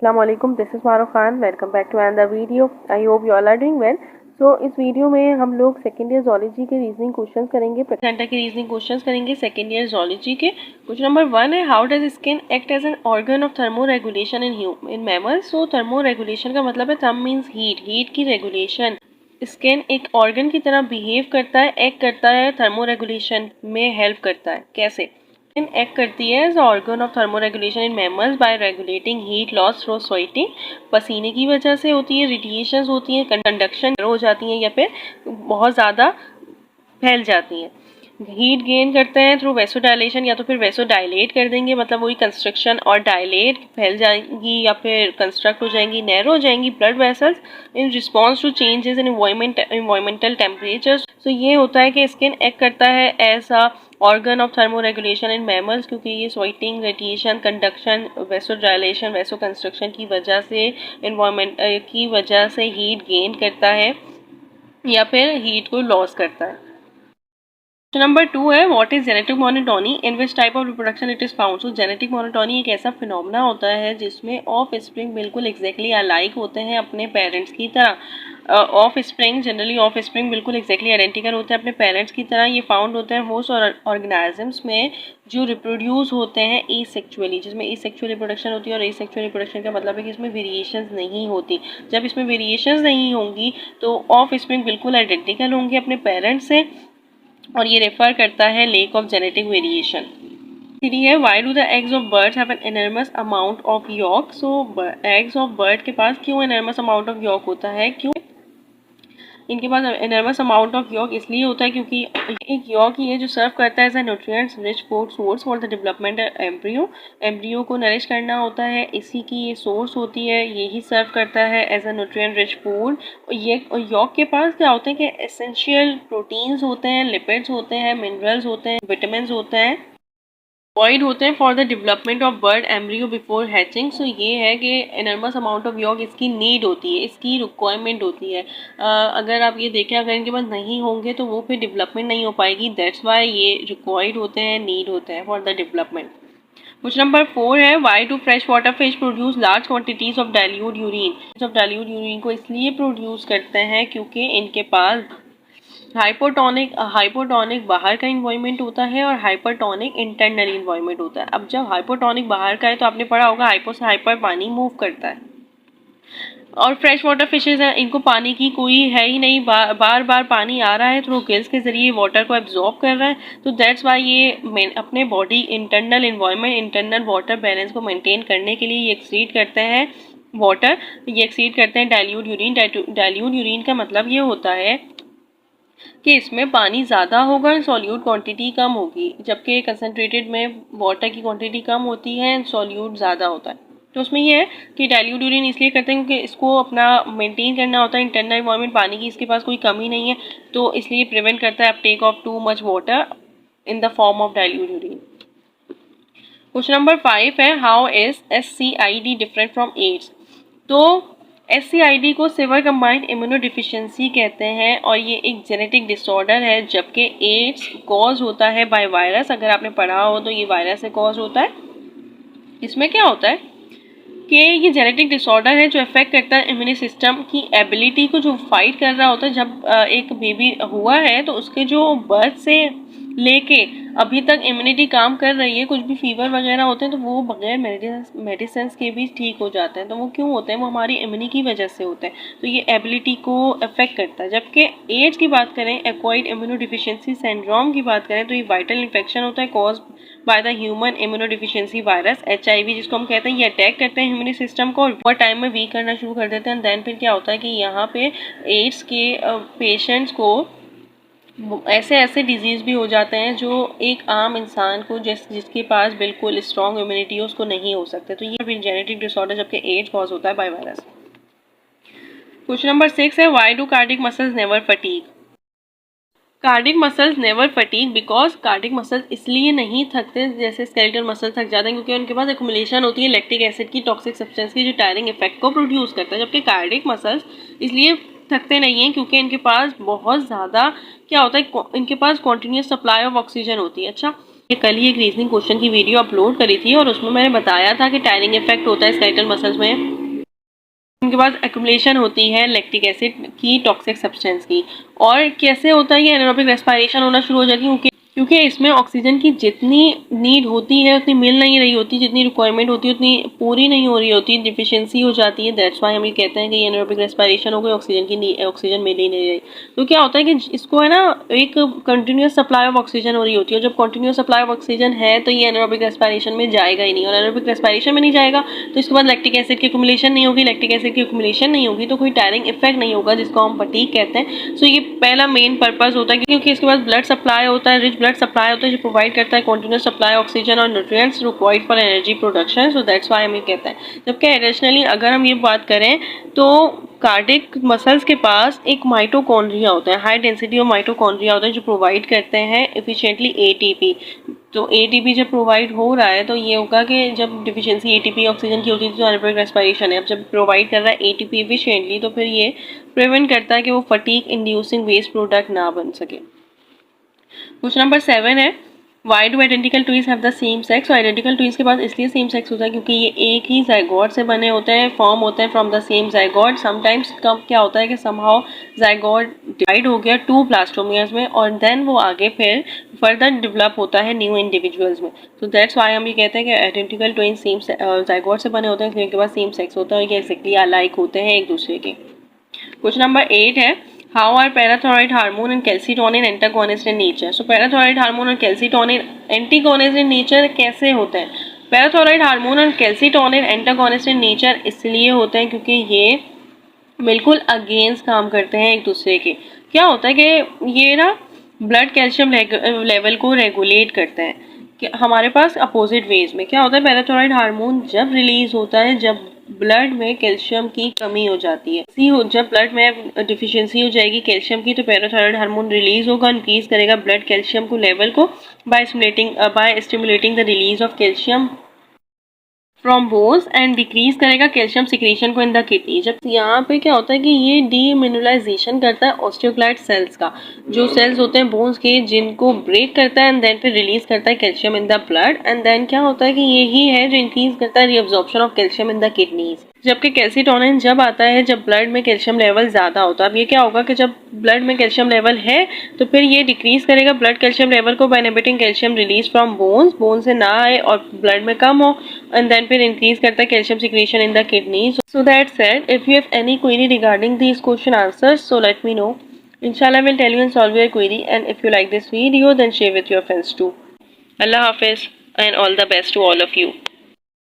Assalamualaikum, this is Maroof Khan. Welcome back to another video. I hope you all are doing well. So इस video में हम लोग second year zoology के reasoning questions करेंगे, placenta के reasoning questions करेंगे second year zoology के. Question number 1 है, how does skin act as an organ of thermo regulation in mammals. So thermoregulation का मतलब है थर्म मीन्स हीट की रेगुलेशन. स्किन एक ऑर्गन की तरह बिहेव करता है, एक्ट करता है, थर्मो रेगुलेशन में हेल्प करता है. कैसे स्किन एक्ट करती है as organ of thermo regulation in mammals by regulating heat loss through sweating. पसीने की वजह से होती है, रेडिएशंस होती हैं, कंडक्शन हो जाती हैं या फिर बहुत ज़्यादा फैल जाती हैं. हीट गेन करते हैं थ्रू वेसोडाइलेशन, या तो फिर वेसोडाइलेट कर देंगे, मतलब वही कंस्ट्रक्शन और डायलेट फैल जाएंगी या फिर कंस्ट्रक्ट हो जाएंगी, नैरो हो जाएंगी blood vessels in response to changes in environmental temperatures. तो ये होता है कि स्किन एक्ट करता है ऐसा organ of thermo regulation in mammals, क्योंकि ये sweating, radiation, conduction, vasodilation, वेसो construction की वजह से, इन्वायरमेंट की वजह से हीट गेन करता है या फिर हीट को लॉस करता है. नंबर 2 है, what is genetic monotony, in which type of reproduction it is found. So genetic monotony एक ऐसा फिनोमेना होता है जिसमें ऑफ स्प्रिंग बिल्कुल एग्जैक्टली अलाइक होते हैं अपने पेरेंट्स की तरह. Of spring generally of spring बिल्कुल एग्जैक्टली आइडेंटिकल होते हैं अपने पेरेंट्स की तरह. ये फाउंड होते हैं होस्ट ऑर्गेनिजम्स में जो रिप्रोड्यूस होते हैं एसेक्सुअली, जिसमें एसेक्सुअल रिप्रोडक्शन होती है. और एसेक्सुअल रिप्रोडक्शन का मतलब है कि इसमें वेरिएशंस नहीं होती. जब इसमें वेरिएशंस नहीं होंगी तो ऑफ स्प्रिंग बिल्कुल आइडेंटिकल होंगे अपने पेरेंट्स से, और ये रेफर करता है lack of genetic variation. Three है, why do the eggs of birds have an enormous amount of yolk. So eggs of bird के पास क्यों एनर्मस अमाउंट ऑफ यॉक होता है, क्यों इनके पास एनर्मस अमाउंट ऑफ यॉक इसलिए होता है क्योंकि एक यॉक ही है जो सर्व करता है as a nutrients rich food source for the development embryo. Embryo को नरिश करना होता है, इसी की ये सोर्स होती है, यही सर्व करता है as a nutrient rich food. ये यॉक के पास क्या होते हैं कि एसेंशियल प्रोटीन्स होते हैं, लिपिड्स होते हैं, मिनरल्स होते हैं, विटामिन होते हैं, वॉइड होते हैं for the development of bird embryo before hatching. So ये है कि एनर्मस अमाउंट ऑफ यॉक इसकी नीड होती है, इसकी रिक्वायरमेंट होती है. अगर आप ये देखें, अगर इनके पास नहीं होंगे तो वो फिर डेवलपमेंट नहीं हो पाएगी. दैट्स वाई ये रिक्वायर्ड होते हैं, नीड होते हैं for the development. Question number 4 है, why do fresh water fish produce large quantities of dilute urine. Dilute urine को इसलिए प्रोड्यूस करते हैं क्योंकि इनके पास हाइपोटोनिक बाहर का इन्वायरमेंट होता है और हाइपरटोनिक इंटरनल इन्वायरमेंट होता है. अब जब हाइपोटोनिक बाहर का है तो आपने पढ़ा होगा हाइपो से हाइपर पानी मूव करता है, और फ्रेश वाटर फिशेज हैं, इनको पानी की कोई है ही नहीं, बार बार पानी आ रहा है थ्रू गिल्स के जरिए वाटर को एब्जॉर्ब कर रहा है. तो दैट्स वाई ये अपने body internal environment, internal water balance को मेंटेन करने के लिए ये एक्सीड करते हैं वाटर, ये एक्सीड करते हैं डाइल्यूट यूरिन. डाइल्यूट यूरिन का मतलब ये होता है कि इसमें पानी ज़्यादा होगा, सॉल्यूट क्वांटिटी कम होगी, जबकि कंसनट्रेटेड में वाटर की क्वांटिटी कम होती है, सॉल्यूट ज़्यादा होता है. तो उसमें ये है कि डाइल्यूट यूरिन इसलिए करते हैं क्योंकि इसको अपना मेंटेन करना होता है इंटरनल इन्वायरमेंट, पानी की इसके पास कोई कमी नहीं है, तो इसलिए प्रिवेंट करता है uptake of too much water in the form of dilute urine. Question number 5 है, how is SCID different from AIDS. तो SCID को सिवियर कंबाइंड इम्यूनोडिफिशियंसी कहते हैं और ये एक जेनेटिक डिसऑर्डर है, जबकि एड्स कॉज होता है बाय वायरस. अगर आपने पढ़ा हो तो ये वायरस से कॉज होता है. इसमें क्या होता है कि ये जेनेटिक डिसऑर्डर है जो अफेक्ट करता है इम्यून सिस्टम की एबिलिटी को, जो फाइट कर रहा होता है. जब एक बेबी हुआ है तो उसके जो बर्थ से लेके अभी तक इम्यूनिटी काम कर रही है, कुछ भी फीवर वगैरह होते हैं तो वो बगैर मेडिसिन के भी ठीक हो जाते हैं. तो वो क्यों होते हैं, वो हमारी इम्यूनिटी की वजह से होते हैं. तो ये एबिलिटी को अफेक्ट करता है. जबकि एड्स की बात करें, एक्वायर्ड इम्यूनोडिफिशियंसी सिंड्रोम की बात करें, तो ये वाइटल इन्फेक्शन होता है cause by the human immunodeficiency virus HIV, जिसको हम कहते हैं. ये अटैक करते हैं ह्यूमन सिस्टम को और टाइम में वीक करना शुरू कर देते हैं. देन फिर क्या होता है कि यहाँ पे एड्स के पेशेंट्स को ऐसे ऐसे डिजीज़ भी हो जाते हैं जो एक आम इंसान को जिसके पास बिल्कुल स्ट्रॉन्ग इम्यूनिटी है उसको नहीं हो सकते. तो ये भी जेनेटिक डिसऑर्डर, जबकि एड्स कॉज होता है बाय वायरस. क्वेश्चन नंबर 6 है, why do cardiac muscles never fatigue. Cardiac muscles never fatigue because cardiac muscles इसलिए नहीं थकते जैसे स्केलेटल मसल थक जाते हैं, क्योंकि उनके पास एक्युमुलेशन होती है लैक्टिक एसिड की, टॉक्सिक सब्सटेंस की, जो टायरिंग इफेक्ट को प्रोड्यूस करता है. जबकि कार्डिक मसल्स इसलिए थकते नहीं हैं क्योंकि इनके पास बहुत ज़्यादा क्या होता है, इनके पास कॉन्टीन्यूस सप्लाई ऑफ ऑक्सीजन होती है. अच्छा, कल ही एक रीजनिंग क्वेश्चन की वीडियो अपलोड करी थी और उसमें मैंने बताया था कि टायरिंग इफेक्ट होता है स्केलेटल मसल्स में। उनके बाद एक्यूमुलेशन होती है लैक्टिक एसिड की टॉक्सिक सब्सटेंस की। और कैसे होता है कि एनारोबिक रेस्पिरेशन होना शुरू हो जाती है क्योंकि इसमें ऑक्सीजन की जितनी नीड होती है उतनी मिल नहीं रही होती, जितनी रिक्वायरमेंट होती है उतनी पूरी नहीं हो रही होती, डिफिशियंसी हो जाती है। दैट्स वाई हम ये कहते हैं कि ये एनारोबिक रेस्पिरेशन हो गई, ऑक्सीजन मिल ही नहीं रही। तो क्या होता है कि इसको है ना एक कंटिन्यूस सप्लाई ऑफ ऑक्सीजन हो रही होती है, और जब कंटिन्यूस सप्लाई ऑफ ऑक्सीजन है तो ये एनारोबिक रेस्पिरेशन में जाएगा ही नहीं, और एनारोबिक रेस्पिरेशन में नहीं जाएगा तो इसके बाद लैक्टिक एसिड की एक्युमुलेशन नहीं होगी, लैक्टिक एसिड की एक्युमुलेशन नहीं होगी तो कोई टायरिंग इफेक्ट नहीं होगा, जिसको हम फटीग कहते हैं। सो ये पहला मेन पर्पस होता है, क्योंकि इसके बाद ब्लड सप्लाई होता है, रिच ब्लड सप्लाई होता है जो प्रोवाइड करता है कंटिन्यूस सप्लाई ऑक्सीजन और nutrients required for energy production. So that's why हम ये कहते हैं। जबकि एडिशनली अगर हम ये बात करें तो कार्डिक मसल्स के पास एक माइटोकॉन्ड्रिया होता है, हाई डेंसिटी ऑफ माइटोकॉन्ड्रिया होता है जो प्रोवाइड करते हैं एफिशिएंटली एटीपी। तो एटीपी जब प्रोवाइड हो रहा है तो ये होगा कि जब डिफिशियंसी एटीपी ऑक्सीजन की होती है तो एनारोबिक रेस्पिरेशन है। अब जब प्रोवाइड कर रहा है एटीपी एफिशिएंटली तो फिर ये प्रिवेंट करता है कि वो फटीग इंड्यूसिंग वेस्ट प्रोडक्ट ना बन सके। क्वेश्चन नंबर 7 है, why do identical twins have the same sex. और आइडेंटिकल ट्विंस के पास इसलिए सेम सेक्स होता है क्योंकि ये एक ही जाइगोट से बने होते हैं, फॉर्म होते हैं from the same zygote. Sometimes कब क्या होता है कि समहाउ जाइगोट डिवाइड हो गया 2 ब्लास्टोमियर्स में और देन वो आगे फिर फर्दर डेवलप होता है न्यू इंडिविजुअल्स में। सो दैट्स वाई हम ये कहते हैं कि आइडेंटिकल ट्विंस सेम जाइगोट से बने होते हैं, जिनके पास सेम सेक्स होता है, ये एक्जैक्टली अलाइक होते हैं एक दूसरे के। क्वेश्चन नंबर 8 है, how are parathyroid hormone and calcitonin antagonist in nature. So parathyroid hormone और कैल्सीटोनिन एंटीगोनिस्ट इन नेचर कैसे होते हैं। पैराथायरॉइड हार्मोन और कैल्सीटोनिन एंटागोनिस्ट इन नेचर इसलिए होते हैं क्योंकि ये बिल्कुल अगेंस्ट काम करते हैं एक दूसरे के। क्या होता है कि ये ना ब्लड कैल्शियम लेवल को रेगुलेट करते हैं। कि हमारे पास अपोजिट वेज में क्या होता है, पैराथायरॉइड हार्मोन जब रिलीज होता है जब ब्लड में कैल्शियम की कमी हो जाती है, जब ब्लड में डिफिशियंसी हो जाएगी कैल्शियम की तो पैराथायरॉइड हार्मोन रिलीज होगा, इंक्रीज करेगा ब्लड कैल्शियम को लेवल को by stimulating the release of calcium from bones and decrease करेगा कैल्शियम सिक्रीशन को इन द किडनी। जब यहाँ पे क्या होता है कि ये डीमिनरलाइजेशन करता है ऑस्टियोक्लाइड सेल्स का, जो सेल्स होते हैं बोन्स के जिनको ब्रेक करता है एंड देन फिर रिलीज करता है calcium in the blood, and then क्या होता है कि यही है जो इंक्रीज करता है reabsorption of calcium in the kidneys. जबकि कैल्सीटोनिन जब आता है जब ब्लड में कैल्शियम लेवल ज़्यादा होता है। अब ये क्या होगा कि जब ब्लड में कैल्शियम लेवल है तो फिर ये डिक्रीज करेगा ब्लड कैल्शियम लेवल को by inhibiting calcium release from bone से ना आए और ब्लड में कम हो, एंड देन फिर इंक्रीज करता है calcium secretion in the kidney. So that said, if you have any query regarding these question answers so let me know. Inshallah I will tell you and solve your query, and if you like this video then share with your friends too. Allah Hafiz and all the best to all of you.